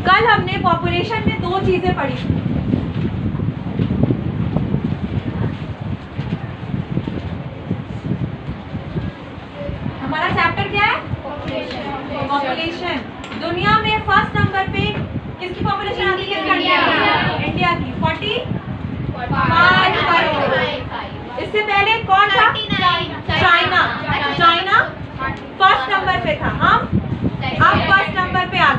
कल हमने पॉपुलेशन में दो चीजें पढ़ी थी। हमारा चैप्टर क्या है? पॉपुलेशन। दुनिया में फर्स्ट नंबर पे किसकी पॉपुलेशन आती है? इंडिया की 45 करोड़। इससे पहले कौन था? चाइना। चाइना फर्स्ट नंबर पे था। हम अब फर्स्ट नंबर पे आ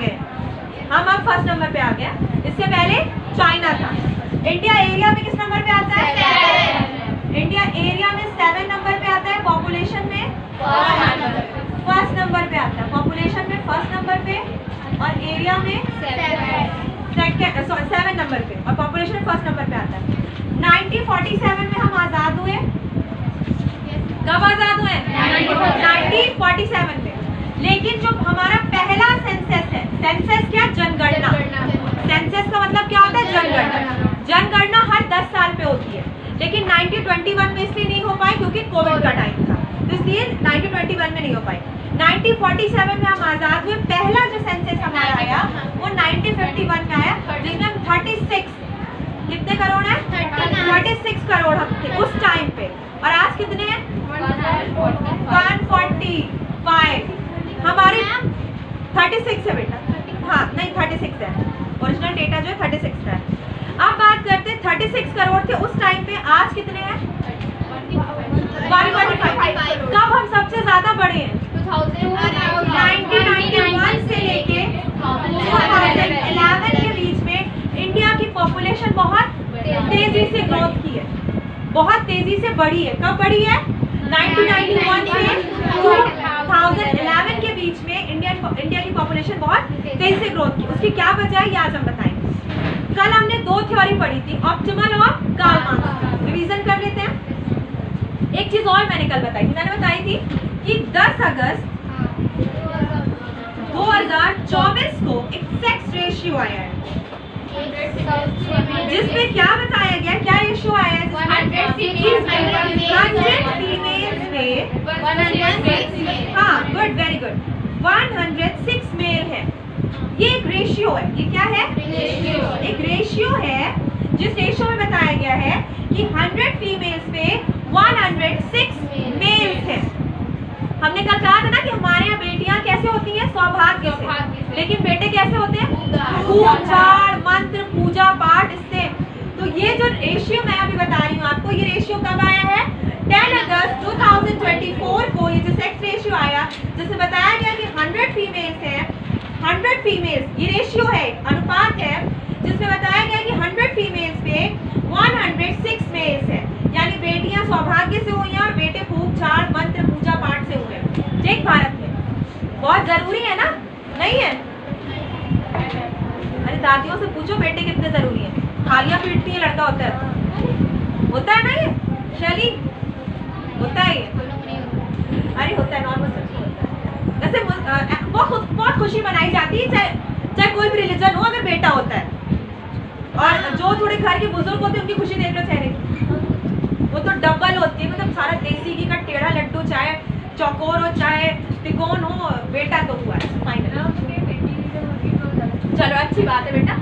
गए। इससे पहले चाइना था। इंडिया एरिया में किस नंबर पे आता है? इंडिया एरिया में 7 नंबर पे आता है। पॉपुलेशन में फर्स्ट नंबर पे आता है। पॉपुलेशन में फर्स्ट नंबर पे और एरिया में 7 नंबर पे और पॉपुलेशन फर्स्ट नंबर पे आता है। 1947 में हम आजाद हुए। कब आजाद हुए? 1947 में। लेकिन जो हमारा पहला सेंसस है, सेंसस क्या? जनगणना। सेंसस का मतलब क्या होता है? जनगणना। जनगणना हर 10 साल पे होती है, लेकिन 1921 में इसलिए नहीं हो पाई क्योंकि कोविड का टाइम था, तो इसलिए 1921 में नहीं हो पाई। 1947 में हम आजाद हुए। पहला जो सेंसस हमारा आया वो 1951 में आया, जिसमें हम 36 कितने करोड़ है? 36 करोड़ हम थे उस टाइम पे। और आज कितने हैं? 145। हमारी 36 है बेटा। हाँ नहीं 36 है, ओरिजिनल डेटा जो है 36 है। अब बात करते हैं 36 करोड़ थे उस टाइम पे, आज कितने हैं? 145। कब हम सबसे ज्यादा बढ़े हैं? 1991 से लेके 2011 के बीच में इंडिया की पॉपुलेशन बहुत तेजी से ग्रोथ की है, बहुत तेजी से बढ़ी है। कब बढ़ी है? 1991 से 2011 के बीच में इंडिया की पॉपुलेशन बहुत तेजी से ग्रोथ की। उसकी क्या वजह है ये आज हम बताएंगे। कल हमने दो थ्योरी पढ़ी थी, ऑप्टिमल और कार्ल मार्क्स। रिवीजन कर लेते हैं। एक चीज और मैंने कल बताई थी, मैंने बताई थी कि 10 अगस्त 2024 को एक सेक्स रेशियो आया है, जिसमें क्या बताया गया? क्या रेशियो आया है? 100 फीमेल्स में, हाँ गुड, वेरी गुड, 106 मेल है। ये एक रेशियो है। ये क्या है? एक रेशियो है, जिस रेशियो में बताया गया है कि 100 फीमेल्स पे 106 मेल्स हैं। हमने कल कहा था ना कि हमारे यहाँ बेटियां कैसे होती हैं? सौभाग्य से। लेकिन बेटे कैसे होते हैं? खूब झाड़ मंत्र पूजा पाठ इससे। तो ये जो रेशियो मैं अभी बता रही हूँ आपको, ये रेशियो कब आया है? 10 अगस्त 2024 को ये जो सेक्स रेशियो आया, जिसमें बताया गया कि 100 फीमेल्स हैं, 100 फीमेल्स, ये रेशियो है, अनुपात है, जिसमें बताया गया कि 100 फीमेल्स पे 106 मेल्स है। यानी बेटियां सौभाग्य से हुई हैं और बेटे खूब झाड़ मंत्र पूजा पाठ से हुए। एक भारत में बहुत जरूरी है ना? नहीं है? अरे दादियों से पूछो बेटे कितने जरूरी है। थालियां पीटती है लड़का होता है ना ये? शैली होता है ये? अरे होता है, नॉर्मल सच होता है। वैसे बहुत खुशी मनाई जाती है, चाहे कोई भी रिलीजन हो, अगर बेटा होता है। और जो थोड़े घर के बुजुर्ग होते हैं उनकी खुशी देख लो चेहरे की, वो तो डबल होती है। मतलब सारा देसी घी का टेढ़ा लड्डू, चाहे चौकोर हो चाहे तिकोन हो, बेटा तो हुआ है फाइनल। चलो अच्छी बात है बेटा।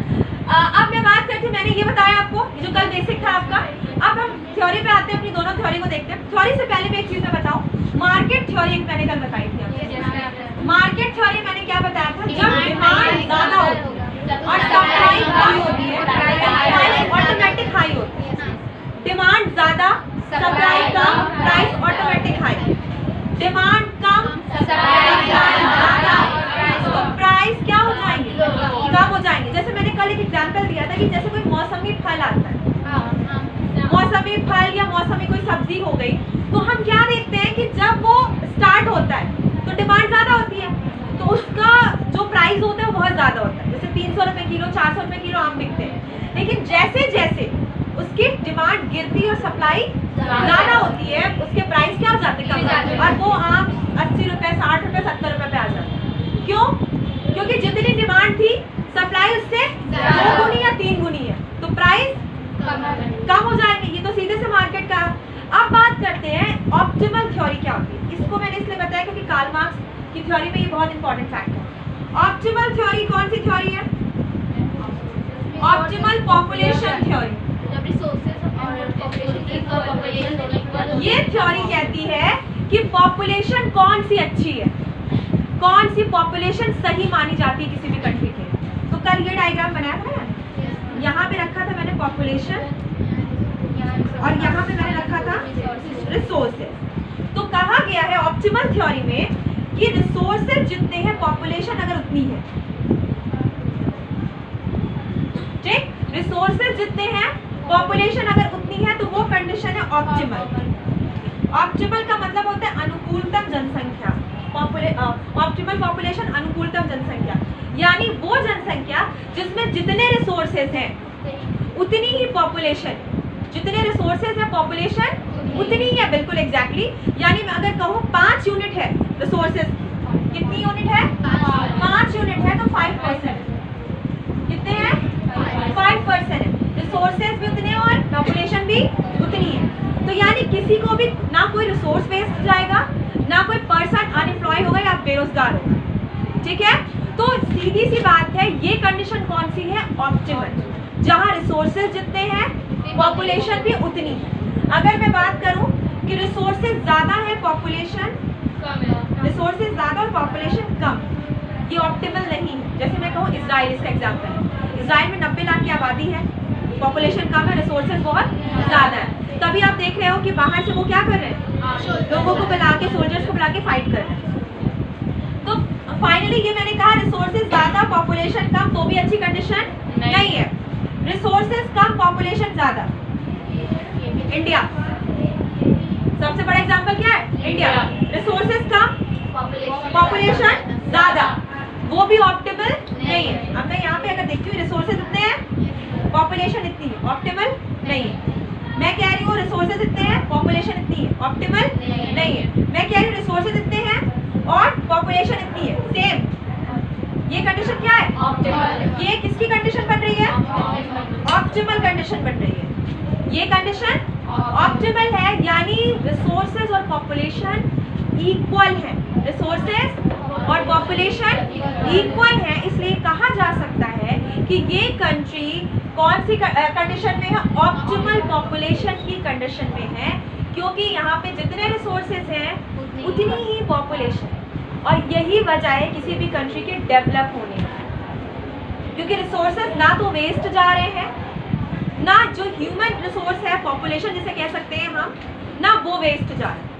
अब मैं बात करती हूँ, मैंने ये बताया आपको, जो कल बेसिक था आपका। अब हम थ्योरी पे आते हैं, अपनी दोनों थ्योरी को देखते हैं। थ्योरी से पहले मैं एक चीज मैं बताऊँ, मार्केट थ्योरी मैंने कल बताई थी। मार्केट थ्योरी मैंने क्या बताया था? जब डिमांड ज्यादा होती है और सप्लाई कम होती है, प्राइस ऑटोमेटिक हाई होती है। डिमांड ज्यादा, सप्लाई कम, प्राइस ऑटोमेटिक हाई। डिमांड कम, सप्लाई ज्यादा, तो प्राइस क्या हो जाएंगे? कम हो जाएंगे। जैसे मैंने कल एक एग्जांपल दिया था कि जैसे कोई मौसमी फल आता है, मौसमी फल या मौसमी कोई सब्जी हो गई, तो हम क्या देखते हैं कि जब वो स्टार्ट होता है तो डिमांड ज्यादा होती है, तो उसका जो प्राइस होता है वो बहुत ज्यादा होता है। जैसे 300 रुपए किलो, 400 रुपए किलो आम बिकते हैं। लेकिन जैसे जैसे उसकी डिमांड गिरती है और सप्लाई ज्यादा होती है, उसके प्राइस क्या हो जाते हैं? कम हो जाते हैं। और वो आम 80 रुपए, 60 रुपए, 70 रुपए पे आ जाता है। क्यों? क्योंकि जितनी डिमांड थी, सप्लाई उससे 2 गुनी या 3 गुनी है, तो प्राइस कम हो जाएंगे। ये तो सीधे से मार्केट का। अब बात करते हैं ऑप्टिमल थ्योरी क्या होती है। इसको मैंने इसलिए बताया क्योंकि कार्ल मार्क्स की थ्योरी में ये बहुत इंपॉर्टेंट फैक्ट है। ऑप्टिमल थ्योरी कौन सी थ्योरी है? Population theory. ये थ्योरी कहती है कि पॉपुलेशन कौन सी अच्छी है, कौन सी पॉपुलेशन सही मानी जाती है किसी भी कंट्री के। तो कल ये डायग्राम बनाया था ना, यहाँ पे रखा था मैंने पॉपुलेशन और यहाँ पे मैंने रखा था रिसोर्सेज। तो कहा गया है ऑप्टिमल थ्योरी में कि रिसोर्सेज जितने हैं पॉपुलेशन अगर उतनी है, ठीक, रिसोर्सेज जितने हैं पॉपुलेशन अगर उतनी है तो वो कंडीशन है ऑप्टिमल। ऑप्टिमल का मतलब होता है अनुकूलतम जनसंख्या। ऑप्टिमल पॉपुलेशन अनुकूलतम जनसंख्या, यानी वो जनसंख्या जिसमें जितने रिसोर्सेज हैं उतनी ही पॉपुलेशन, जितने रिसोर्सेज है पॉपुलेशन उतनी ही है, बिल्कुल एग्जैक्टली। यानी मैं अगर कहूँ 5 यूनिट है रिसोर्सेज, कितनी यूनिट है? 5 यूनिट है तो 5%। कितने हैं? 5% है। रिसोर्सेज भी उतने और पॉपुलेशन भी उतनी है। तो यानी किसी को भी ना कोई रिसोर्स वेस्ट जाएगा, ना कोई पर्सन अनएम्प्लॉय होगा या बेरोजगार होगा, ठीक है। तो सीधी सी बात है, ये कंडीशन कौन सी है? ऑप्टिमल, जहाँ रिसोर्सेज जितने हैं पॉपुलेशन भी उतनी है। अगर मैं बात करूं कि रिसोर्सेज ज्यादा है पॉपुलेशन कम है, रिसोर्सेज ज्यादा और पॉपुलेशन कम, ये ऑप्टिमल नहीं है। जैसे मैं कहूँ इजराइल, इसका एग्जांपल है, इजराइल में 90 लाख की आबादी है, पॉपुलेशन कम है, रिसोर्सेज बहुत ज्यादा है। तभी आप देख रहे हो कि बाहर से वो क्या कर रहे हैं, लोगों को बुला के, सोल्जर्स को बुला के फाइट कर रहे हैं। तो फाइनली ये मैंने कहा रिसोर्सेज ज्यादा पॉपुलेशन कम तो भी अच्छी कंडीशन नहीं है। रिसोर्सेज कम पॉपुलेशन ज्यादा, इंडिया सबसे बड़ा एग्जांपल क्या है? इंडिया। रिसोर्सेज कम पॉपुलेशन ज्यादा, वो भी ऑप्टिमल नहीं है। अब मैं यहाँ पे अगर देखती हूँ रिसोर्सेज इतने हैं पॉपुलेशन इतनी है, ऑप्टिमल नहीं है। मैं कह रही हूँ रिसोर्सेज इतने हैं पॉपुलेशन इतनी है, ऑप्टिमल नहीं है। मैं कह रही हूँ रिसोर्सेज इतने हैं और पॉपुलेशन इतनी है, सेम, ये कंडीशन क्या है? ऑप्टिमल। ये किसकी कंडीशन बन रही है? ऑप्टिमल कंडीशन बन रही है। ये कंडीशन ऑप्टिमल है, यानी रिसोर्सेज और पॉपुलेशन इक्वल है, रिसोर्सेज और पॉपुलेशन इक्वल है। इसलिए कहा जा सकता है कि ये कंट्री कौन सी कंडीशन में है? ऑप्टिमल पॉपुलेशन की कंडीशन में है, क्योंकि यहाँ पे जितने रिसोर्सेज हैं उतनी ही पॉपुलेशन, और यही वजह है किसी भी कंट्री के डेवलप होने की, क्योंकि रिसोर्सेज ना तो वेस्ट जा रहे हैं, ना जो ह्यूमन रिसोर्स है पॉपुलेशन जिसे कह सकते हैं हम, ना वो वेस्ट जा रहा है।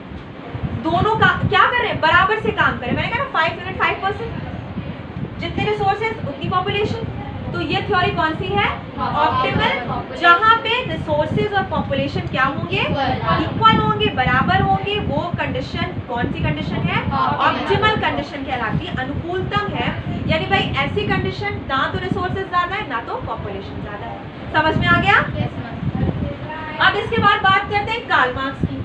दोनों का क्या कर रहे हैं? बराबर से काम करें। मैंने कहा ना 5 यूनिट 5%, जितने रिसोर्सेज उतनी पॉपुलेशन। तो ये थ्योरी कौन सी है? ऑप्टिमल, जहाँ पे रिसोर्सेज और पॉपुलेशन क्या होंगे? इक्वल होंगे, बराबर होंगे। वो कंडीशन कौन सी कंडीशन है? ऑप्टिमल कंडीशन कहलाती है, अनुकूलतम है। यानी भाई ऐसी कंडीशन ना तो रिसोर्सेज ज्यादा है ना तो पॉपुलेशन ज्यादा है। समझ में आ गया? अब इसके बाद बात करते हैं कार्ल मार्क्स की।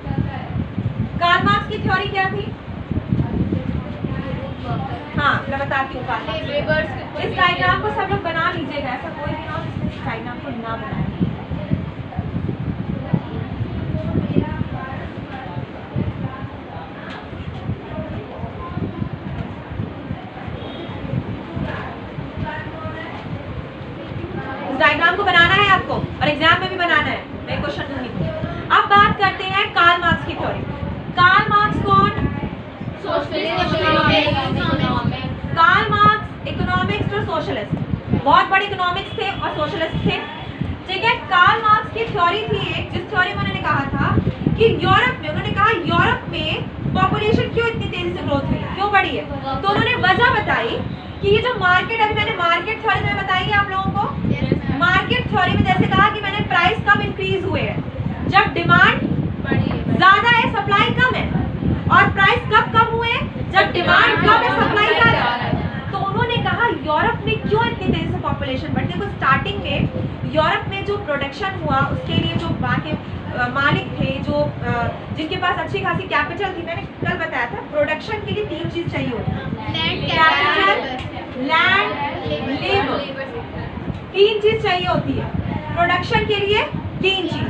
कार्ल मार्क्स की थ्योरी क्या थी? हाँ, मैं बताती हूँ। इस डायग्राम को सब लोग बना लीजिएगा, ऐसा कोई भी ना हो जिसने इस डायग्राम को ना बनाए। इस डायग्राम को बनाना है आपको और एग्जाम में भी बनाना है, मैं क्वेश्चन दूंगी। अब बात करते हैं कार्ल मार्क्स की थ्योरी। कार्ल मार्क्स कौन? कार्ल मार्क्स इकोनॉमिक्स और सोशलिस्ट, बहुत बड़े इकोनॉमिक्स थे और सोशलिस्ट थे, ठीक है। कार्ल मार्क्स की थ्योरी थी एक, जिस थ्योरी में उन्होंने कहा था कि यूरोप में, उन्होंने कहा यूरोप में पॉपुलेशन क्यों इतनी तेजी से ग्रोथ हुई है, क्यों बढ़ी है। तो उन्होंने वजह बताई कि ये जो मार्केट, अभी मैंने मार्केट थ्योरी में बताई आप लोगों को। मार्केट थ्योरी में जैसे कहा कि मैंने प्राइस कब इंक्रीज हुए हैं, जब डिमांड ज्यादा है सप्लाई कम है, और प्राइस कब कम हुए? जब डिमांड कम है सप्लाई ज्यादा है। तो उन्होंने कहा यूरोप में क्यों इतनी तेजी से पॉपुलेशन बढ़ती है। स्टार्टिंग में यूरोप में जो प्रोडक्शन हुआ उसके लिए जो वहाँ के मालिक थे, जो जिनके पास अच्छी खासी कैपिटल थी, मैंने कल बताया था प्रोडक्शन के लिए 3 चीज चाहिए होती है, कैपिटल, लैंड, लेबर, 3 चीज चाहिए होती है प्रोडक्शन के लिए, 3 चीज।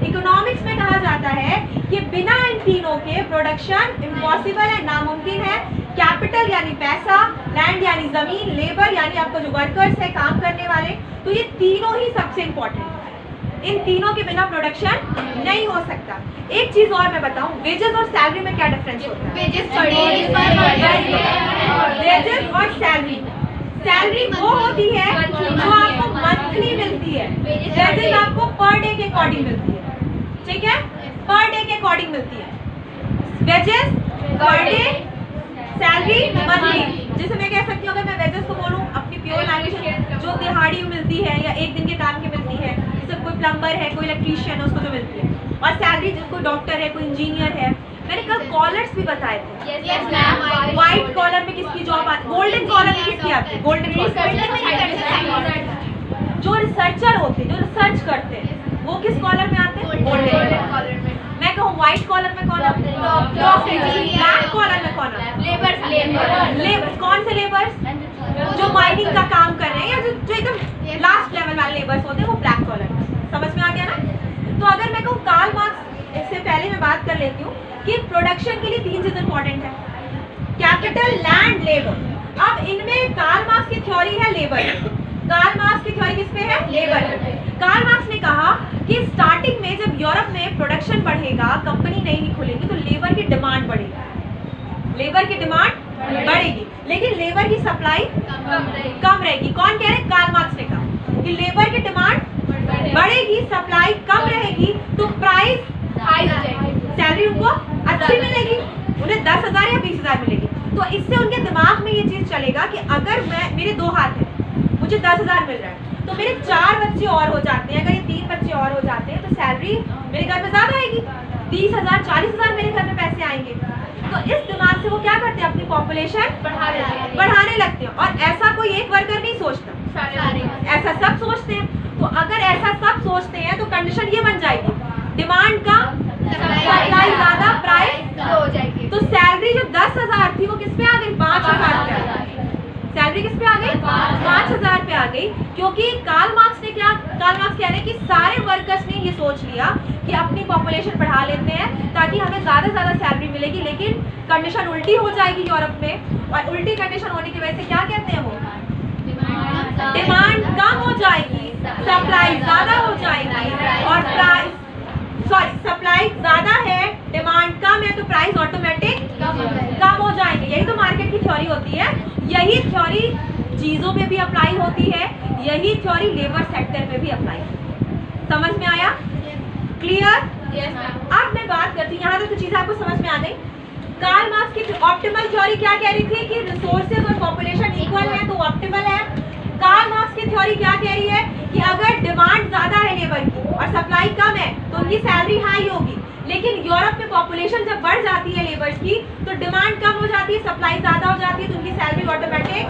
इकोनॉमिक्स में कहा जाता है कि बिना इन तीनों के प्रोडक्शन इम्पॉसिबल है, नामुमकिन है। कैपिटल यानी पैसा, लैंड यानी जमीन, लेबर यानी आपका जो वर्कर्स है काम करने वाले, तो ये तीनों ही सबसे इंपॉर्टेंट है, इन तीनों के बिना प्रोडक्शन नहीं हो सकता। एक चीज और मैं बताऊं, वेजेस और सैलरी में क्या डिफरेंस होता है? वेजेस और सैलरी, सैलरी वो होती है जो आपको मंथली मिलती है, वेजेस आपको पर डे के अकॉर्डिंग मिलती है, ठीक है, पर डे के अकॉर्डिंग मिलती है। Wages per day, salary monthly. जैसे मैं कह सकती हूँ, अगर मैं वेजेस को बोलूँ अपनी प्योर लैंग्वेज, जो दिहाड़ी मिलती है या एक दिन के काम की मिलती है, जैसे कोई प्लम्बर है, कोई इलेक्ट्रीशियन है, उसको जो मिलती है, और सैलरी जिसको डॉक्टर है, कोई इंजीनियर है। मैंने कल कॉलर्स भी बताए थे, व्हाइट कॉलर में किसकी जॉब आती है, गोल्डन कॉलर में किसकी आती है, गोल्डन कॉलर। जो रिसर्चर होते हैं, जो रिसर्च करते हैं, वो किस कॉलर में आते हैं, गोल्डन कॉलर में। मैं कहूँ व्हाइट कॉलर में कौन आते हैं, ब्लैक कॉलर में कौन आते हैं, लेबर्स। कौन से लेबर्स? जो माइनिंग का काम कर रहे हैं, या जो एकदम लास्ट लेवल वाले लेबर्स होते हैं, वो ब्लैक कॉलर। समझ में आ गया ना? तो अगर मैं कहूँ कार्ल मार्क्स, इससे पहले मैं बात कर लेती हूँ कि प्रोडक्शन के लिए तीन चीज इंपॉर्टेंट है, कैपिटल, लैंड, लेबर। अब इनमें कार्ल मार्क्स की थ्योरी है लेबर, कार्ल मार्क्स की थ्योरी किस पे है, लेबर। कार्ल मार्क्स ने कहा कि स्टार्टिंग में जब यूरोप में प्रोडक्शन बढ़ेगा, कंपनी नहीं खुलेगी, तो लेबर की डिमांड बढ़ेगी, लेबर की डिमांड बढ़ेगी, लेकिन लेबर की सप्लाई कम रहेगी। कौन कह रहे हैं? कार्ल मार्क्स ने कहा कि लेबर की डिमांड बढ़ेगी, सप्लाई कम रहेगी, तो प्राइस हाई हो जाएगी, सैलरी उनको अच्छी मिलेगी, उन्हें 10,000 या 20,000 मिलेगी। तो इससे उनके दिमाग में ये चीज चलेगा कि अगर मैं, मेरे 2 हाथ हैं, मुझे 10,000 मिल रहा है, तो मेरे 4 बच्चे और हो जाते हैं, अगर ये 3 बच्चे और हो जाते हैं, तो सैलरी मेरे घर में ज्यादा आएगी, 30,000 40,000 मेरे घर में पैसे आएंगे। तो इस दिमाग से वो क्या करते हैं, अपनी पॉपुलेशन बढ़ाने लगते हैं। और ऐसा कोई एक वर्कर नहीं सोचता, ऐसा सब सोचते हैं। तो अगर ऐसा सब सोचते हैं तो कंडीशन ये बन जाएगी, डिमांड कम, सप्लाई ज्यादा, प्राइस हो जाएगी। तो सैलरी जो 10,000 थी वो किस पे आ गई, 5,000 पे आ गई। सैलरी किस पे आ गई, 5,000 पे आ गई। क्योंकि कार्ल मार्क्स ने क्या, कार्ल मार्क्स कह रहे हैं कि सारे वर्कर्स ने ये सोच लिया कि अपनी पॉपुलेशन बढ़ा लेते हैं ताकि हमें ज्यादा सैलरी मिलेगी, लेकिन कंडीशन उल्टी हो जाएगी यूरोप में। और उल्टी कंडीशन होने की वजह से क्या कहते हैं वो, डिमांड कम हो जाएगी, सप्लाई ज्यादा हो जाएगी, और प्राइस, सॉरी, सप्लाई ज्यादा है, डिमांड कम है, तो प्राइस ऑटोमेटिक कम हो जाएंगे। यही तो मार्केट की थ्योरी होती है, यही थ्योरी चीजों में भी अप्लाई होती है, यही थ्योरी लेबर सेक्टर में भी अप्लाई होती है। समझ में आया, क्लियर? अब मैं बात करती हूँ, यहाँ तक तो चीजें आपको समझ में आ गई। कार्ल मार्क्स की ऑप्टिमल थ्योरी क्या कह रही थी कि रिसोर्सेज और पॉपुलेशन इक्वल है तो ऑप्टिमल है। कार्ल मार्क्स की थ्योरी क्या कह रही है कि अगर डिमांड ज्यादा है लेबर की और सप्लाई कम है तो उनकी सैलरी हाई होगी, लेकिन यूरोप में पॉपुलेशन जब बढ़ जाती है लेबर्स की तो डिमांड कम हो जाती है, सप्लाई ज्यादा हो जाती है, तो उनकी सैलरी ऑटोमेटिक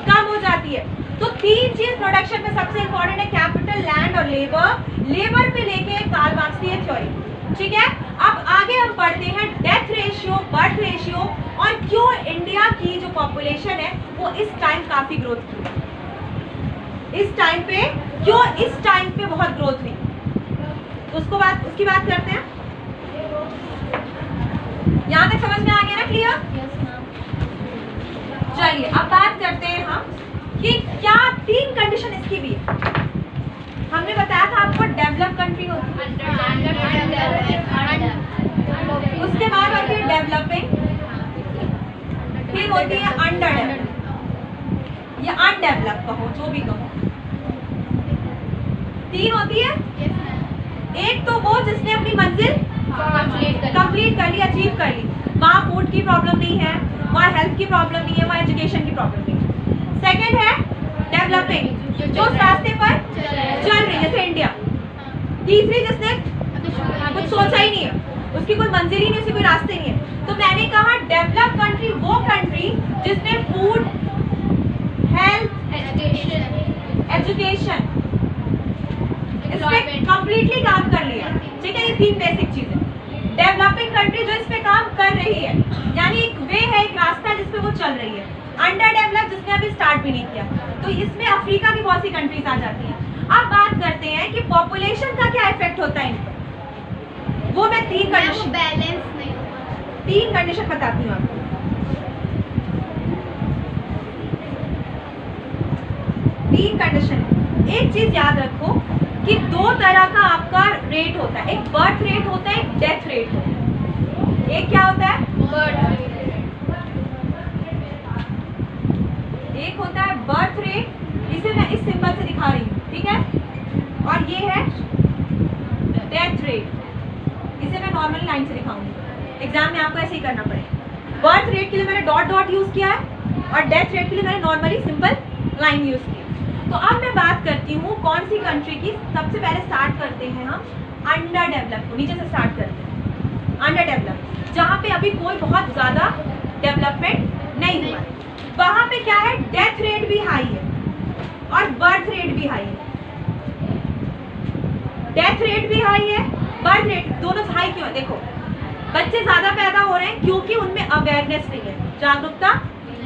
कम हो जाती है। तो तीन चीज प्रोडक्शन में सबसे इंपॉर्टेंट है, कैपिटल, लैंड और लेबर। लेबर पे लेके कार्ल मार्क्स की थ्योरी, ठीक है। अब आगे हम पढ़ते हैं डेथ रेशियो, बर्थ रेशियो, और क्यों इंडिया की जो पॉपुलेशन है वो इस टाइम काफी ग्रोथ की, इस टाइम पे क्यों, इस टाइम पे बहुत ग्रोथ हुई, तो उसकी बात करते हैं। यहाँ तक समझ में आ गया ना, क्लियर? चलिए अब बात करते हैं हम कि क्या 3 कंडीशन इसकी भी है। हमने बताया था आपको डेवलप कंट्री होती है, उसके बाद होती है डेवलपिंग, फिर होती है अंडर डेवलप या अनडेवलप, कहो जो भी कहो। 3 होती है। एक तो वो जिसने अपनी मंजिल कंप्लीट कर ली, अचीव कर ली, वहाँ फूड की प्रॉब्लम नहीं है, वहाँ हेल्थ की प्रॉब्लम नहीं है, वहाँ एजुकेशन की प्रॉब्लम नहीं है। सेकेंड है डेवलपिंग, जो उस रास्ते पर चल रही है, जैसे इंडिया। तीसरी जिसने कुछ सोचा ही नहीं है, उसकी कोई मंजिल ही नहीं, उसकी कोई रास्ते नहीं है। तो मैंने कहा डेवलप कंट्री वो कंट्री जिसने फूड, हेल्थ, एजुकेशन इस पे कंप्लीटली काम कर लिया, ठीक है। ये 3 बेसिक चीजें। डेवलपिंग कंट्री जो इस पे काम कर रही है, यानी एक वे है, एक रास्ता है जिस पे वो चल रही है। अंडर डेवलप जिसने अभी स्टार्ट भी नहीं किया, तो इसमें अफ्रीका की बहुत सी कंट्रीज आ जाती हैं। अब बात करते हैं कि पॉपुलेशन का क्या इफेक्ट होता है इन पर, वो मैं 3 कंडीशन, बैलेंस नहीं, 3 कंडीशन बताती हूँ आपको। 3 कंडीशन। एक चीज याद रखो कि दो तरह का आपका रेट होता है, एक बर्थ रेट होता है, एक डेथ रेट होता है। एक क्या होता है? Birth rate. एक होता है बर्थ रेट, इसे मैं इस सिंबल से दिखा रही हूँ, ठीक है, और ये है डेथ रेट, इसे मैं नॉर्मल लाइन से दिखाऊंगी। एग्जाम में आपको ऐसे ही करना पड़ेगा। बर्थ रेट के लिए मैंने डॉट डॉट यूज किया है और डेथ रेट के लिए मैंने नॉर्मली सिंपल लाइन यूज की। तो अब मैं बात करती हूँ कौन सी कंट्री की। सबसे पहले स्टार्ट करते हैं हम अंडर डेवलप को, नीचे से स्टार्ट करते हैं। अंडर डेवलप, जहाँ पे अभी कोई बहुत ज्यादा डेवलपमेंट नहीं हुआ है, वहां पे क्या है, डेथ रेट भी हाई है और बर्थ रेट भी हाई है। डेथ रेट भी हाई है, बर्थ रेट, दोनों हाई क्यों है? देखो, बच्चे ज्यादा पैदा हो रहे हैं क्योंकि उनमें अवेयरनेस नहीं है, जागरूकता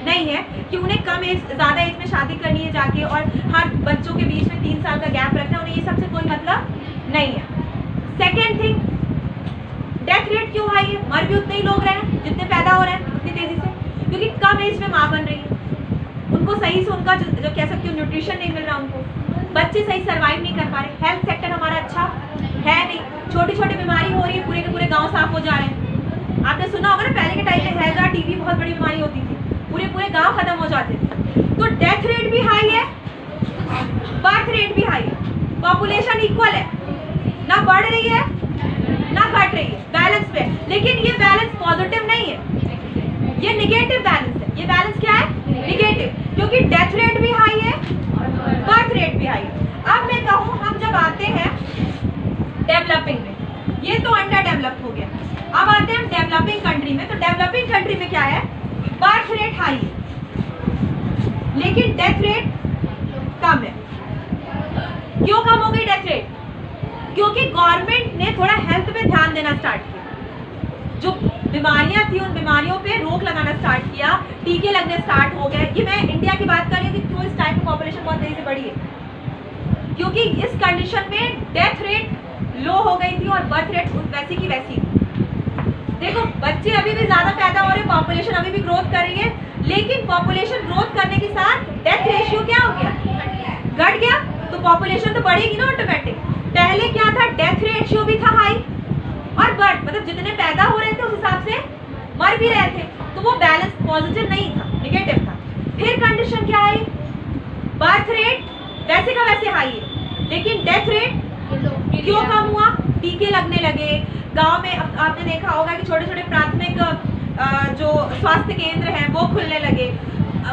नहीं है कि उन्हें कम एज, ज्यादा एज में शादी करनी है जाके, और हर बच्चों के बीच में 3 साल का गैप रखना है, उन्हें ये सबसे कोई मतलब नहीं है। सेकेंड थिंग, डेथ रेट क्यों हाई है? मर भी उतने ही लोग रहे हैं जितने पैदा हो रहे हैं उतनी तेजी से, क्योंकि कम एज में माँ बन रही है, उनको सही से उनका जो कह सकती हूँ न्यूट्रिशन नहीं मिल रहा, उनको बच्चे सही सर्वाइव नहीं कर पा रहे, हेल्थ सेक्टर हमारा अच्छा है नहीं, छोटी छोटी बीमारी हो रही है, पूरे के पूरे गांव साफ हो जा रहे हैं। आपने सुना होगा ना, पहले के टाइम में हैजा, टीबी बहुत बड़ी बीमारी होती थी, पूरे पूरे गांव खत्म हो जाते थे। तो डेथ रेट भी हाई है, बर्थ रेट भी हाई है, पॉपुलेशन इक्वल है, ना बढ़ रही है ना घट रही है, बैलेंस पे। लेकिन ये बैलेंस पॉजिटिव नहीं है, ये निगेटिव बैलेंस है। ये बैलेंस क्या है? निगेटिव, क्योंकि डेथ रेट भी हाई है, बर्थ रेट भी हाई है। अब मैं कहूँ, हम जब आते हैं डेवलपिंग में, ये तो अंडर डेवलप हो गया, अब आते हैं हम डेवलपिंग कंट्री में। तो डेवलपिंग कंट्री में क्या है, बर्थ रेट हाई है लेकिन डेथ रेट कम है। क्यों कम हो गई डेथ रेट? क्योंकि गवर्नमेंट ने थोड़ा हेल्थ पे ध्यान देना स्टार्ट किया, जो बीमारियां थी उन बीमारियों पे रोक लगाना स्टार्ट किया, टीके लगने स्टार्ट हो गए। ये मैं इंडिया की बात कर रही हूँ कि क्यों इस टाइम की पॉपुलेशन बहुत तेजी से बढ़ी है, क्योंकि इस कंडीशन में डेथ रेट लो हो गई थी और बर्थ रेट वैसी की वैसी थी। देखो, बच्चे अभी भी ज्यादा पैदा हो रहे हैं, पॉपुलेशन अभी भी ग्रोथ कर रही है, लेकिन पॉपुलेशन ग्रोथ करने के साथ डेथ रेशियो क्या हो गया, घट गया। तो पॉपुलेशन तो बढ़ेगी ना ऑटोमेटिक। पहले क्या था, डेथ रेशियो भी था हाई और बर्थ, मतलब जितने पैदा हो रहे थे उस हिसाब से मर भी रहे थे, तो वो बैलेंस पॉजिटिव नहीं था, निगेटिव था। फिर कंडीशन क्या आई, बर्थ रेट वैसे का वैसे हाई है लेकिन डेथ रेट क्यों कम हुआ? टीके लगने लगे गांव में। अब आपने देखा होगा कि छोटे छोटे प्राथमिक जो स्वास्थ्य केंद्र हैं वो खुलने लगे,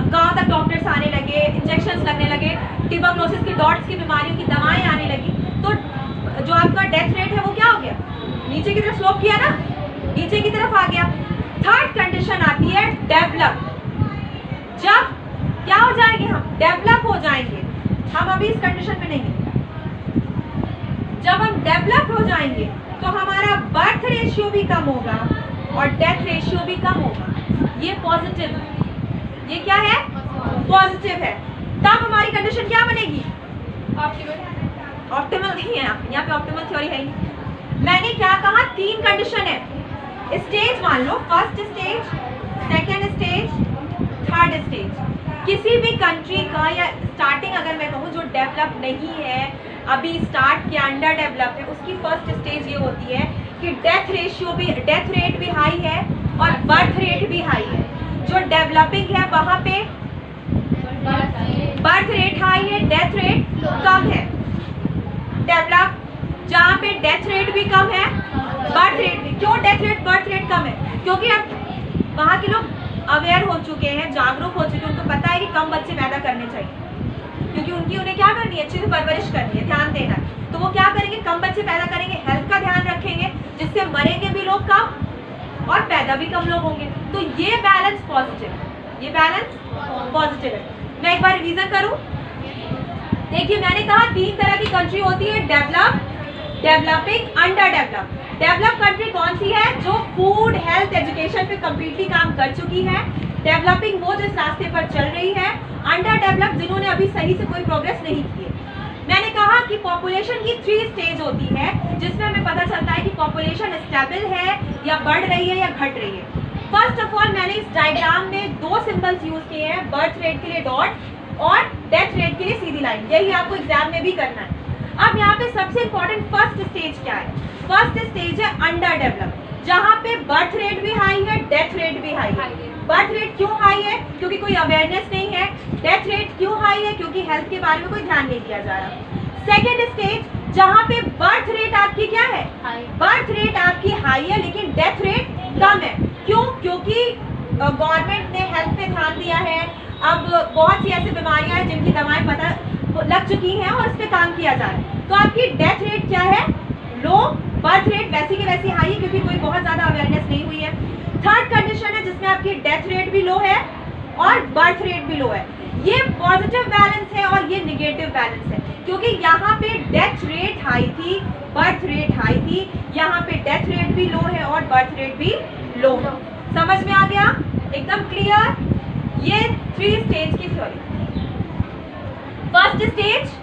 गांव तक डॉक्टर्स आने लगे, इंजेक्शंस लगने लगे, ट्यूबरकुलोसिस की, डॉट्स की बीमारियों की दवाएं आने लगी। तो जो आपका डेथ रेट है वो क्या हो गया, नीचे की तरफ स्लोप किया ना, नीचे की तरफ आ गया। थर्ड कंडीशन आती है डेवलप। जब क्या हो जाएंगे हम, डेवलप हो जाएंगे। हम अभी इस कंडीशन में नहीं है। जब हम डेवलप हो जाएंगे तो हमारा बर्थ रेशियो भी कम होगा और डेथ रेशियो भी कम होगा। ये पॉजिटिव है, ये क्या है, पॉजिटिव है। तब हमारी कंडीशन क्या बनेगी, ऑप्टिमल नहीं है। यहाँ पे ऑप्टिमल थ्योरी है ही। मैंने क्या कहा, 3 कंडीशन है। स्टेज मान लो, first stage, second stage, third stage. किसी भी कंट्री का या स्टार्टिंग अगर मैं कहूँ जो डेवलप नहीं है, अभी स्टार्ट किया, अंडर डेवलप है, उसकी फर्स्ट स्टेज ये होती है कि डेथ रेट भी हाई है और बर्थ रेट भी हाई है। जो डेवलपिंग है वहाँ पे बर्थ रेट हाई है, डेथ रेट कम है। डेवलप जहाँ पे डेथ रेट भी कम है, बर्थ रेट भी। क्यों डेथ रेट बर्थ रेट कम है? क्योंकि अब वहाँ के लोग अवेयर हो चुके हैं, जागरूक हो चुके हैं, उनको पता है कि कम बच्चे पैदा करने चाहिए, क्योंकि उन्हें क्या करनी है, अच्छी से परवरिश करनी है, ध्यान देना है। तो वो क्या करेंगे, कम बच्चे पैदा करेंगे, हेल्थ का ध्यान रखेंगे, जिससे मरेंगे भी लोग कम और पैदा भी कम लोग होंगे। तो ये बैलेंस पॉजिटिव है, ये बैलेंस पॉजिटिव है। मैं एक बार रिवीजन करूं। देखिए, मैंने कहा 3 तरह की कंट्री होती है, develop, developing, under develop. Develop country कौन सी है, जो फूड, हेल्थ, एजुकेशन पे कंप्लीटली काम कर चुकी है। डेवलपिंग वो जिस रास्ते पर चल रही है। अंडर डेवलप जिन्होंने अभी सही से कोई प्रोग्रेस नहीं की है। मैंने कहा कि पॉपुलेशन की 3 स्टेज होती है, जिसमें हमें पता चलता है कि पॉपुलेशन स्टेबल है या बढ़ रही है या घट रही है। फर्स्ट ऑफ ऑल, मैंने इस डायग्राम में 2 सिंबल्स यूज किए हैं, बर्थ रेट के लिए डॉट और डेथ रेट के लिए सीधी लाइन, यही आपको एग्जाम में भी करना है। अब यहाँ पे सबसे इंपॉर्टेंट फर्स्ट स्टेज क्या है? फर्स्ट स्टेज है अंडर डेवलप, जहाँ पे बर्थ रेट भी हाई है, डेथ रेट भी हाई है। बर्थ रेट क्यों हाई है? क्योंकि कोई अवेयरनेस नहीं है। डेथ रेट क्यों हाई है? क्योंकि हेल्थ के बारे में कोई ध्यान नहीं दिया जा रहा। सेकेंड स्टेज जहाँ पे बर्थ रेट आपकी क्या है? बर्थ रेट आपकी हाई है लेकिन डेथ रेट कम है। क्यों? क्योंकि गवर्नमेंट ने हेल्थ पे ध्यान दिया है। अब बहुत सी ऐसी बीमारियां हैं जिनकी दवाएं पता लग चुकी हैं और इस पे काम किया जा रहा है। तो आपकी डेथ रेट क्या है? लो। बर्थ रेट वैसी की वैसी हाई है क्योंकि कोई बहुत ज्यादा अवेयरनेस नहीं हुई है। थर्ड कंडीशन है जिसमें आपकी डेथ रेट भी लो है और बर्थ रेट भी लो है। ये पॉजिटिव बैलेंस है और ये निगेटिव बैलेंस है, क्योंकि यहाँ पे डेथ रेट हाई थी, बर्थ रेट हाई थी, यहाँ पे डेथ रेट भी लो है और बर्थ रेट भी लो है। समझ में आ गया? एकदम क्लियर? ये 3 स्टेज की थ्योरी। फर्स्ट स्टेज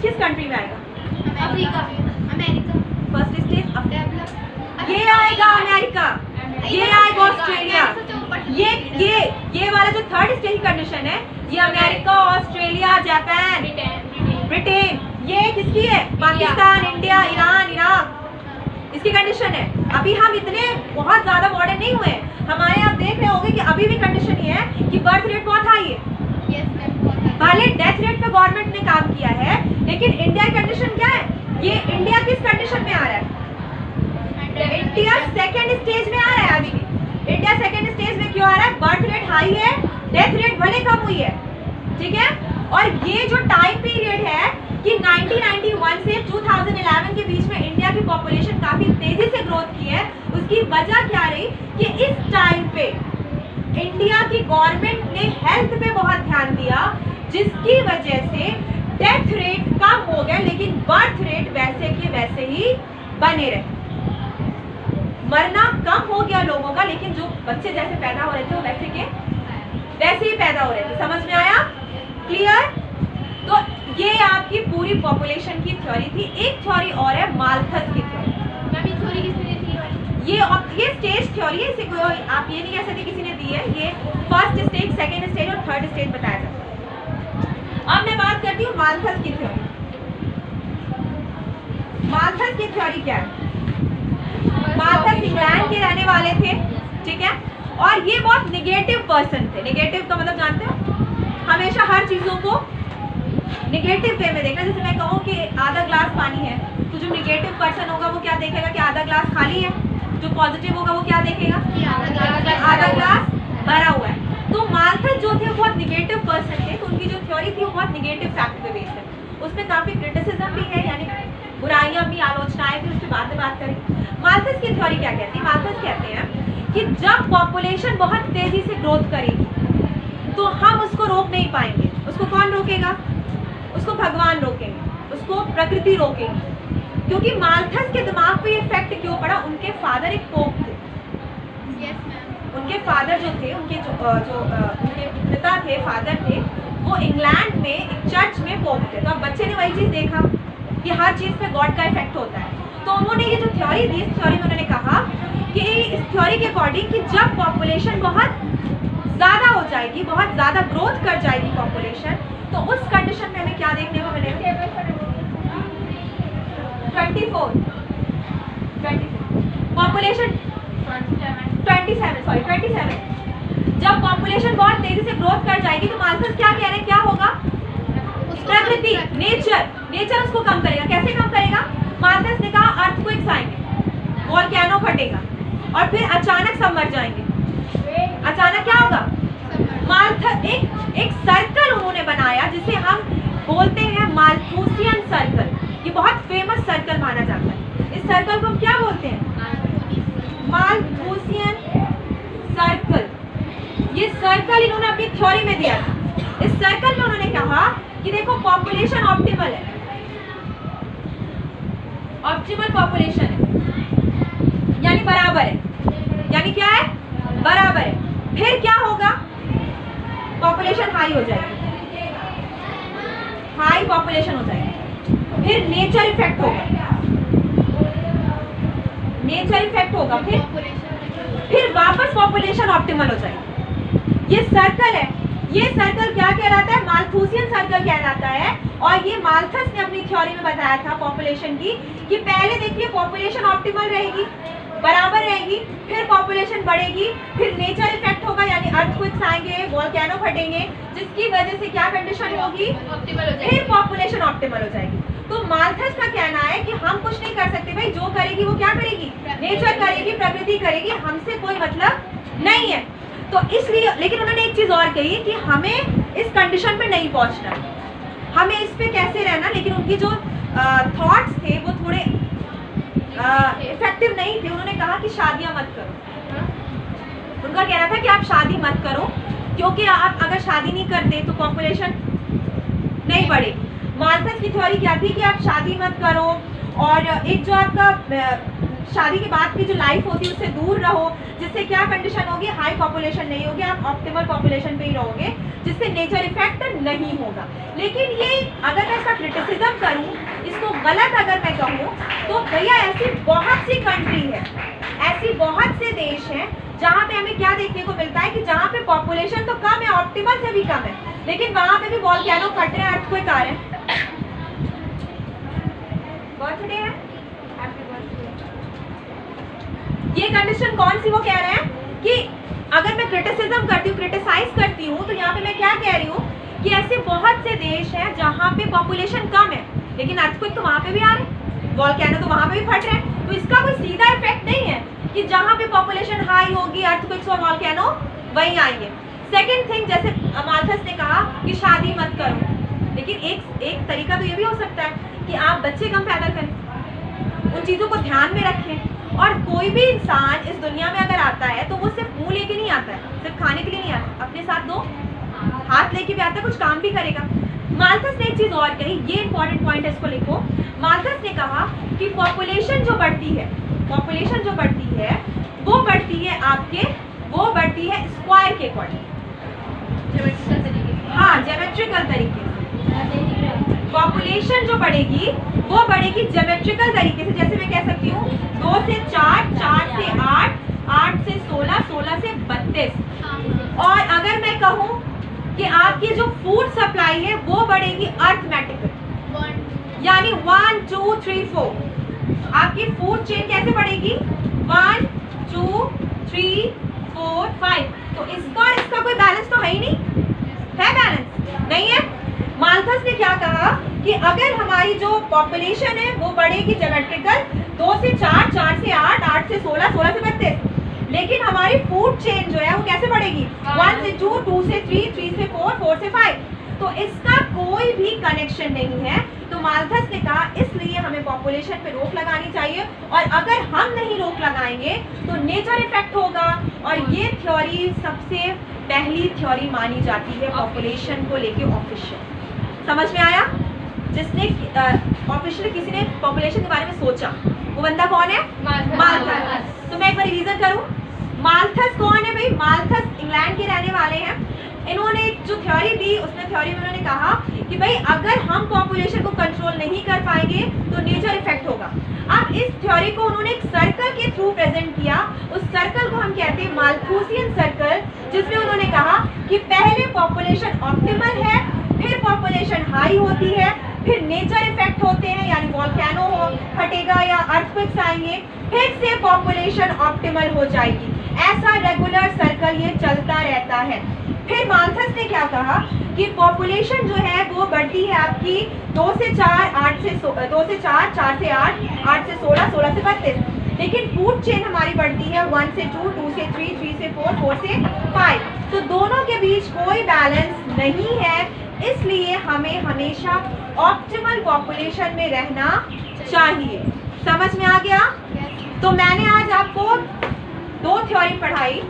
किस कंट्री में आएगा? Africa, America. फर्स्ट स्टेज ये आएगा अमेरिका, ये आएगा ऑस्ट्रेलिया। ये वाला जो थर्ड स्टेज कंडीशन है ये अमेरिका, ऑस्ट्रेलिया, जापान, ब्रिटेन, ये किसकी है? पाकिस्तान, इंडिया, ईरान, इराक, इसकी कंडीशन है। अभी हम इतने बहुत ज्यादा मॉडर्न नहीं हुए। हमारे आप देख रहे होंगे कि अभी भी कंडीशन ये है कि बर्थ रेट बहुत हाई है। भले डेथ रेट पे गवर्नमेंट ने काम किया है लेकिन इंडिया की कंडीशन क्या है? ये इंडिया किस कंडीशन में आ रहा है? इंडिया सेकेंड स्टेज में आ रहा है। अभी भी इंडिया सेकेंड स्टेज में क्यों आ रहा है? बर्थ रेट हाई है, डेथ रेट भले कम हुई है, ठीक है। और ये जो टाइम पीरियड है कि 1991 से 2011 के बीच में इंडिया की पॉपुलेशन काफी तेजी से ग्रोथ की है, उसकी वजह क्या रही कि इस टाइम पे इंडिया की गवर्नमेंट ने हेल्थ पे बहुत ध्यान दिया, जिसकी वजह से डेथ रेट कम हो गया लेकिन बर्थ रेट वैसे के वैसे ही बने रहे। मरना कम हो गया लोगों का, लेकिन जो बच्चे जैसे पैदा हो रहे थे वो वैसे के वैसे ही पैदा हो रहे थे। समझ में आया? क्लियर? तो ये आपकी पूरी पॉपुलेशन की थ्योरी थी। एक थ्योरी और है माल्थस की थ्योरी। ये स्टेज थ्योरी है, इसे कोई आप ये नहीं कह सकते किसी ने दी है। ये फर्स्ट स्टेज, सेकेंड स्टेज और थर्ड स्टेज बताया जाता है। अब मैं बात करती हूँ माल्थस की थ्योरी। माल्थस की थ्योरी क्या है? माल्थस इंग्लैंड के रहने वाले थे, ठीक है, और ये बहुत निगेटिव पर्सन थे। निगेटिव का मतलब जानते हो? हमेशा हर चीजों को निगेटिव वे में देखना। जैसे मैं कहूँ कि आधा ग्लास पानी है, तो जो निगेटिव पर्सन होगा वो क्या देखेगा कि आधा ग्लास खाली है, जो पॉजिटिव होगा वो क्या देखेगा कि आधा ग्लास भरा हुआ है। तो माल्थस जो थे वो बहुत निगेटिव पर्सन थे, तो उनकी जो थ्योरी थी वो बहुत निगेटिव फैक्ट पे बेस्ड है। उसमें काफी क्रिटिसिज्म भी है, यानी बुराइयां भी, आलोचनाएं भी, उसके बाद में बात करें। माल्थस की थ्योरी क्या कहती है? माल्थस कहते हैं कि जब पॉपुलेशन बहुत तेजी से ग्रोथ करेगी तो हम उसको रोक नहीं पाएंगे। उसको कौन रोकेगा? उसको भगवान रोकेंगे, उसको प्रकृति रोकेगी। क्योंकि माल्थस के दिमाग पे ये इफेक्ट क्यों पड़ा? उनके फादर एक पोप थे। उनके फादर जो थे, उनके उनके पिता थे, फादर थे, वो इंग्लैंड में एक चर्च में पोप थे। तो अब बच्चे ने वही चीज देखा कि हर चीज पे गॉड का इफेक्ट होता है। तो उन्होंने ये जो थ्योरी दी, इस थ्योरी में उन्होंने कहा कि इस थ्योरी के अकॉर्डिंग कि जब पॉपुलेशन बहुत ज्यादा हो जाएगी, बहुत ज्यादा ग्रोथ कर जाएगी पॉपुलेशन, तो उस कंडीशन में हमें क्या देखने को मिलेगा? 24 पॉपुलेशन 27 जब पॉपुलेशन बहुत तेजी से ग्रोथ कर जाएगी तो माल्थस क्या कह रहे हैं? क्या होगा? प्रकृति, नेचर उसको कम करेगा। कैसे कम करेगा? माल्थस ने कहा अर्थक्वेक्स आएंगे, वोल्केनो फटेगा और फिर अचानक सब मर जाएंगे। अचानक क्या होगा? माल्थस एक सर्कल उन्होंने बनाया जिसे हम बोलते हैं माल्थुसियन सर्कल। ये बहुत फेमस सर्कल माना जाता है। इस सर्कल को हम क्या बोलते हैं? Malthusian circle. ये सर्कल इन्होंने अपनी थ्योरी में दिया था। इस सर्कल में उन्होंने कहा कि देखो पॉपुलेशन ऑप्टिमल है, ऑप्टिमल पॉपुलेशन है, यानी बराबर है। यानी क्या है? बराबर है। फिर क्या होगा? पॉपुलेशन हाई हो जाएगी, हाई पॉपुलेशन हो जाएगी। फिर नेचर इफेक्ट होगा, नेचर इफेक्ट होगा, फिर वापस पॉपुलेशन ऑप्टिमल हो जाएगी। ये सर्कल है, ये सर्कल क्या कहलाता है? माल्थुसियन सर्कल कहलाता है। और ये माल्थस ने अपनी थ्योरी में बताया था पॉपुलेशन की कि पहले देखिए पॉपुलेशन ऑप्टिमल रहेगी, बराबर रहेगी, फिर पॉपुलेशन बढ़ेगी, फिर नेचर इफेक्ट होगा यानी अर्थक्वेक्स आएंगे, वोल्केनो फटेंगे, जिसकी वजह से क्या कंडीशन होगी? ऑप्टिमल हो जाएगी, फिर पॉपुलेशन ऑप्टिमल हो जाएगी। तो माल्थस का कहना है कि हम कुछ नहीं कर सकते भाई, जो करेगी वो क्या करेगी? नेचर करेगी, प्रकृति करेगी, हमसे कोई मतलब नहीं है। तो इसलिए, लेकिन उन्होंने एक चीज और कही कि हमें इस कंडीशन पे नहीं पहुंचना, हमें इस पे कैसे रहना। लेकिन उनकी जो थॉट्स थे वो थोड़े इफेक्टिव नहीं थे। उन्होंने कहा कि शादियां मत करो। उनका कहना था कि आप शादी मत करो, क्योंकि आप अगर शादी नहीं करते तो पॉपुलेशन नहीं बढ़ेगी। माल्थस की थ्योरी क्या थी कि आप शादी मत करो, और एक जो आपका शादी के बाद की जो लाइफ होती है उससे दूर रहो, जिससे क्या कंडीशन होगी? हाई पॉपुलेशन नहीं होगी, आप ऑप्टिमल पॉपुलेशन पे ही रहोगे, जिससे नेचर इफेक्ट नहीं होगा। लेकिन ये अगर मैं इसका क्रिटिसिज्म करूं, इसको गलत अगर मैं कहूं, तो भैया ऐसी बहुत सी कंट्री है, ऐसी बहुत से देश हैं जहाँ पे हमें क्या देखने को मिलता है कि जहाँ पे पॉपुलेशन तो कम है, ऑप्टिमल से भी कम है, लेकिन वहाँ पे भी वोल्केनो फट रहे हैं, अर्थक्वेक आ रहे हैं। बर्थडे है, ये कंडीशन कौन सी? वो कह रहे हैं कि अगर मैं क्रिटिसिज्म करती हूँ, क्रिटिसाइज करती हूँ, तो यहाँ पे मैं क्या कह रही हूँ कि ऐसे बहुत से देश हैं जहाँ पे पॉपुलेशन कम है, लेकिन अर्थक्वेक तो वहाँ पे भी आ रहे हैं, वोल्केनो तो वहाँ पे भी फट रहे हैं। तो इसका कोई सीधा इफेक्ट नहीं है कि जहाँ पे पॉपुलेशन हाई होगी अर्थक्वेक्स और वोल्केनो वहीं आएंगे। सेकेंड थिंग, जैसे माल्थस ने कहा कि शादी मत करो, लेकिन एक तरीका तो ये भी हो सकता है कि आप बच्चे कम पैदा करें, उन चीज़ों को ध्यान में रखें। और कोई भी इंसान इस दुनिया में अगर आता है तो वो सिर्फ मुंह लेके नहीं आता है, सिर्फ खाने के लिए नहीं आता, अपने साथ दो हाथ लेके भी आता है, कुछ काम भी करेगा। माल्थस ने एक चीज और कही, ये इंपॉर्टेंट पॉइंट है, इसको लिखो। माल्थस ने कहा कि पॉपुलेशन जो बढ़ती है, पॉपुलेशन जो बढ़ती है वो बढ़ती है आपके, वो बढ़ती है स्क्वायर के अकॉर्डिंग, हाँ ज्योमेट्रिकल तरीके से। पॉपुलेशन जो बढ़ेगी वो बढ़ेगी ज्योमेट्रिकल तरीके से। जैसे मैं कह सकती हूँ 2 से 4, 4 से 8, 8 से 16, 16 से 32। और अगर मैं कहूँ कि आपकी जो फूड सप्लाई है वो बढ़ेगी अर्थमेटिकल, यानी 1 2 3 4। आपकी फूड चेन कैसे बढ़ेगी? 1 2 3 4 5। तो इसका कोई बैलेंस तो है ही नहीं, है बैलेंस नहीं है। माल्थस ने क्या कहा कि अगर हमारी जो पॉपुलेशन है वो बढ़ेगी ज्योमेट्रिकल 2 से 4, 4 से 8, 8 से 16, 16 से 32, लेकिन हमारी फूड चेन जो है वो कैसे बढ़ेगी? 1 से 2, 2 से 3, 3 से 4, 4 से 5। तो इसका कोई भी कनेक्शन नहीं है। तो माल्थस ने कहा इसलिए हमें पॉपुलेशन पे रोक लगानी चाहिए, और अगर हम नहीं रोक लगाएंगे तो नेचर इफेक्ट होगा। और ये थ्योरी सबसे पहली थ्योरी मानी जाती है पॉपुलेशन को लेके ऑफिशियल। समझ में आया? जिसने ऑफिशियल किसी ने पॉपुलेशन के बारे में सोचा, वो बंदा कौन है? माल्थस। तो मैं एक बार रिवीजन करूं, माल्थस कौन है भाई? माल्थस इंग्लैंड के रहने वाले हैं। इन्होंने जो थ्योरी दी, उसमें थ्योरी में उन्होंने कहा कि भाई अगर हम पॉपुलेशन को कंट्रोल नहीं कर पाएंगे तो नेचर इफेक्ट होगा। अब इस थ्योरी को उन्होंने एक सर्कल के थ्रू प्रेजेंट किया। उस सर्कल को हम कहते हैं माल्थुसियन सर्कल, जिसमें उन्होंने कहा कि पहले पॉपुलेशन ऑप्टिमल है, फिर पॉपुलेशन हाई होती है, फिर नेचर इफेक्ट होते हैं यानी वोल्केनो फटेगा या अर्थक्वेक्स आएंगे, फिर से पॉपुलेशन ऑप्टिमल हो जाएगी। ऐसा रेगुलर सर्कल ये चलता रहता है। फिर माल्थस ने क्या कहा कि पॉपुलेशन जो है वो बढ़ती है आपकी 2 से 4, 8 से 2 से 4, 4 से 8, 8 से 16, 16 से 32, लेकिन फूड चेन हमारी बढ़ती है 1 से 2, 2 से 3, 3 से 4, 4 से 5। तो दोनों के बीच कोई बैलेंस नहीं है, इसलिए हमें हमेशा ऑप्टिमल पॉपुलेशन में रहना चाहिए। समझ में आ गया? तो मैंने आज आपको 2 थ्योरी पढ़ाई।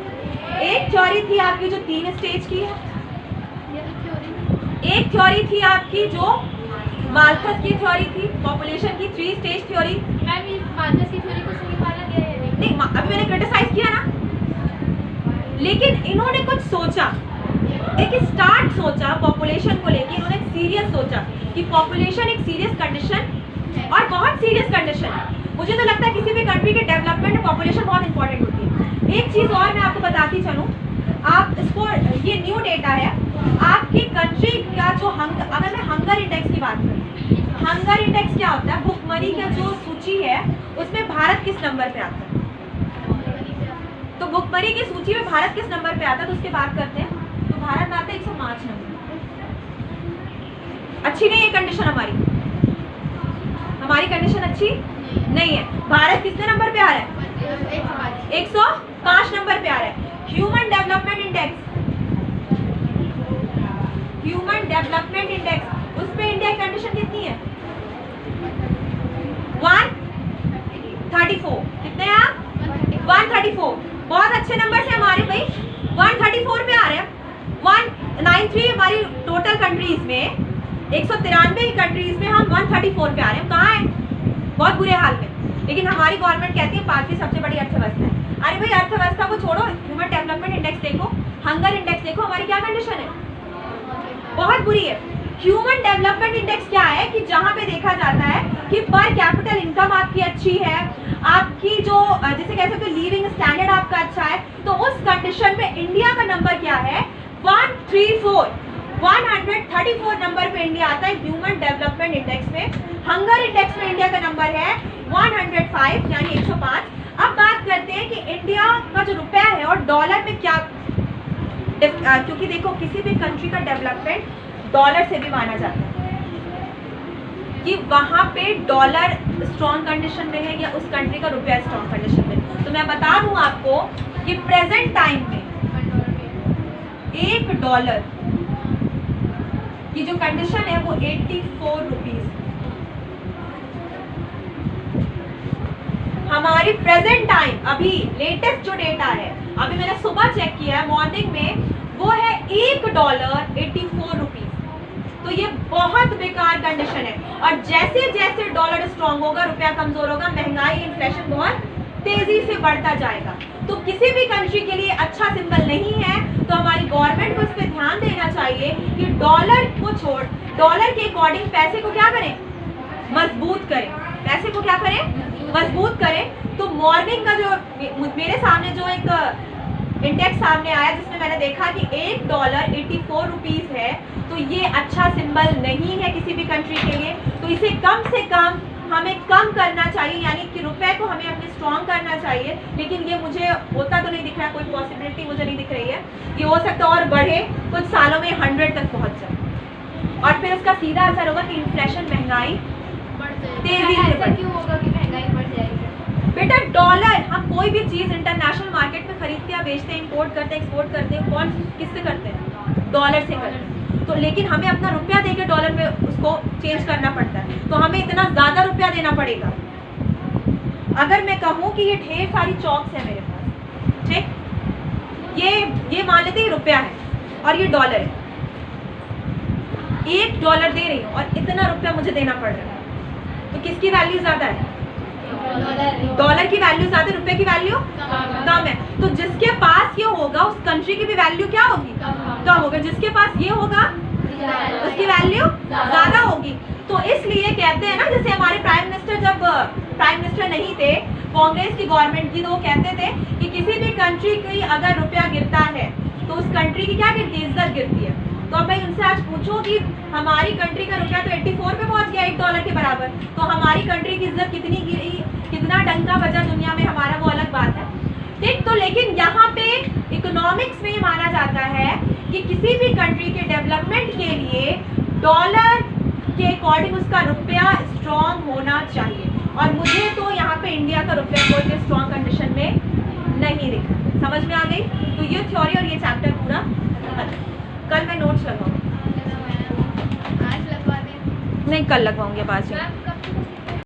एक थ्योरी थी आपकी जो 3 स्टेज की है, एक थ्योरी थी आपकी जो माल्थस की थ्योरी थी, पॉपुलेशन की 3 स्टेज थ्योरी। माल्थस की थ्योरी को सही माना गया है? नहीं, अभी मैंने क्रिटिसाइज किया ना, लेकिन इन्होंने कुछ सोचा, एक स्टार्ट सोचा पॉपुलेशन को लेके। इन्होंने सीरियस सोचा कि पॉपुलेशन एक सीरियस कंडीशन और बहुत सीरियस कंडीशन है। मुझे तो लगता है किसी भी कंट्री के डेवलपमेंट में पॉपुलेशन बहुत इंपॉर्टेंट होती है। एक चीज़ और मैं आपको बताती चलूँ, आप इसको, ये न्यू डेटा है, आपकी कंट्री का जो अगर मैं हंगर इंडेक्स की बात करूँ, हंगर इंडेक्स क्या होता है? भुखमरी का जो सूची है उसमें भारत किस नंबर पे आता है? तो भुखमरी की सूची में भारत किस नंबर पे आता है, तो उसकी बात करते हैं। तो भारत आता है 105 नंबर। अच्छी नहीं है कंडीशन हमारी, हमारी कंडीशन अच्छी नहीं है। भारत कितने नंबर पे आ रहा है? 105 नंबर पे आ रहा है। Human development index, human development index, उस पे इंडिया की कंडीशन कितनी है? 134। कितने हैं आप? 134। बहुत अच्छे नंबर से हमारे भाई 134 पे आ रहे हैं। 193 हमारी टोटल कंट्रीज में, 193 कंट्रीज में हम 134 पे आ रहे हैं। कहाँ है? बहुत बुरे हाल में। लेकिन हमारी गवर्नमेंट कहती है पांचवी सबसे बड़ी अर्थव्यवस्था है। अरे भाई अर्थव्यवस्था को छोड़ो, ह्यूमन डेवलपमेंट इंडेक्स देखो, हंगर इंडेक्स देखो, हमारी क्या कंडीशन है? बहुत बुरी है। ह्यूमन डेवलपमेंट इंडेक्स क्या है कि जहां पे देखा जाता है कि पर कैपिटल इनकम आपकी अच्छी है, आपकी जो जिसे कह सकते हो लिविंग स्टैंडर्ड आपका अच्छा है, तो उस कंडीशन में इंडिया का नंबर क्या है? 134 नंबर पे इंडिया आता है ह्यूमन डेवलपमेंट इंडेक्स में। हंगर इंडेक्स में इंडिया का नंबर है 105 यानी 105। अब बात करते हैं कि इंडिया का जो रुपया है और डॉलर में क्या, क्योंकि देखो किसी भी कंट्री का डेवलपमेंट डॉलर से भी माना जाता है कि वहां पे डॉलर स्ट्रॉन्ग कंडीशन में है या उस कंट्री का रुपया स्ट्रॉन्ग कंडीशन में। तो मैं बता दूं आपको कि प्रेजेंट टाइम में $1 की जो कंडीशन है वो 84 रुपीज। हमारी प्रेजेंट टाइम अभी लेटेस्ट जो डेटा है, अभी मैंने सुबह चेक किया है मॉर्निंग में, वो है $1 84 रुपीज। तो ये बहुत बेकार कंडीशन है। और जैसे जैसे डॉलर स्ट्रांग होगा, रुपया कमजोर होगा, महंगाई इन्फ्लेशन बहुत तेजी से बढ़ता जाएगा। तो किसी भी कंट्री के लिए अच्छा सिंबल नहीं है। तो हमारी गवर्नमेंट को इस पे ध्यान देना चाहिए कि डॉलर को छोड़, डॉलर के अकॉर्डिंग पैसे को क्या करें? मजबूत करें। पैसे को क्या करें? मजबूत करें। तो मॉर्निंग का जो मेरे सामने जो एक इंडेक्स सामने आया जिसमें मैंने देखा कि $1 84 रुपीज है, तो ये अच्छा सिंबल नहीं है किसी भी कंट्री के लिए। तो इसे कम से कम हमें कम करना चाहिए, यानी कि रुपए को हमें अपने स्ट्रॉन्ग करना चाहिए। लेकिन ये मुझे होता तो नहीं दिख रहा, कोई पॉसिबिलिटी मुझे नहीं दिख रही है। ये हो सकता है और बढ़े, कुछ सालों में 100 तक पहुंच जाए और फिर उसका सीधा असर होगा कि इन्फ्लेशन, महंगाई तेजी से बढ़े। क्यों होगा कि महंगाई बढ़ जाएगी? बेटा डॉलर, हम कोई भी चीज इंटरनेशनल मार्केट में खरीदते हैं, बेचते हैं, इंपोर्ट करते हैं, एक्सपोर्ट करते हैं, कौन किससे करते हैं? डॉलर से करते हैं। तो लेकिन हमें अपना रुपया देके डॉलर में उसको चेंज करना पड़ता है, तो हमें इतना ज्यादा रुपया देना पड़ेगा। अगर मैं कहूँ कि ये ढेर सारी चॉक्स है मेरे पास, ठीक, ये मान लेते हैं रुपया है और ये डॉलर है, $1 दे रही हूँ और इतना रुपया मुझे देना पड़ रहा है, तो किसकी वैल्यू ज्यादा है? डॉलर की वैल्यू ज्यादा, रुपए की वैल्यू कम है। तो जिसके पास ये होगा उस कंट्री की भी वैल्यू क्या होगी? कम होगी। जिसके पास ये होगा उसकी वैल्यू ज्यादा होगी। तो इसलिए कहते हैं ना, जैसे हमारे प्राइम मिनिस्टर जब प्राइम मिनिस्टर नहीं थे, कांग्रेस की गवर्नमेंट थी, तो वो कहते थे कि किसी भी कंट्री की अगर रुपया गिरता है तो उस कंट्री की क्या गिरती है? इज्जत गिरती है। तो अब मैं उनसे आज पूछूं कि हमारी कंट्री का रुपया तो 84 पे पहुंच गया $1 के बराबर, तो हमारी कंट्री की इज्जत कितनी गिरी, कितना डंका बजा दुनिया में हमारा, वो अलग बात है, ठीक। तो लेकिन यहाँ पे इकोनॉमिक्स में माना जाता है कि किसी भी कंट्री के डेवलपमेंट के लिए डॉलर के अकॉर्डिंग उसका रुपया स्ट्रॉन्ग होना चाहिए। और मुझे तो यहाँ पे इंडिया का रुपया कोई स्ट्रॉन्ग कंडीशन में नहीं दिखा। समझ में आ गई? तो ये थ्योरी और ये चैप्टर पूरा कल मैं नोट्स लगवाऊंगी। आज लगवा दें? नहीं, कल लगवाऊंगी, बाद में।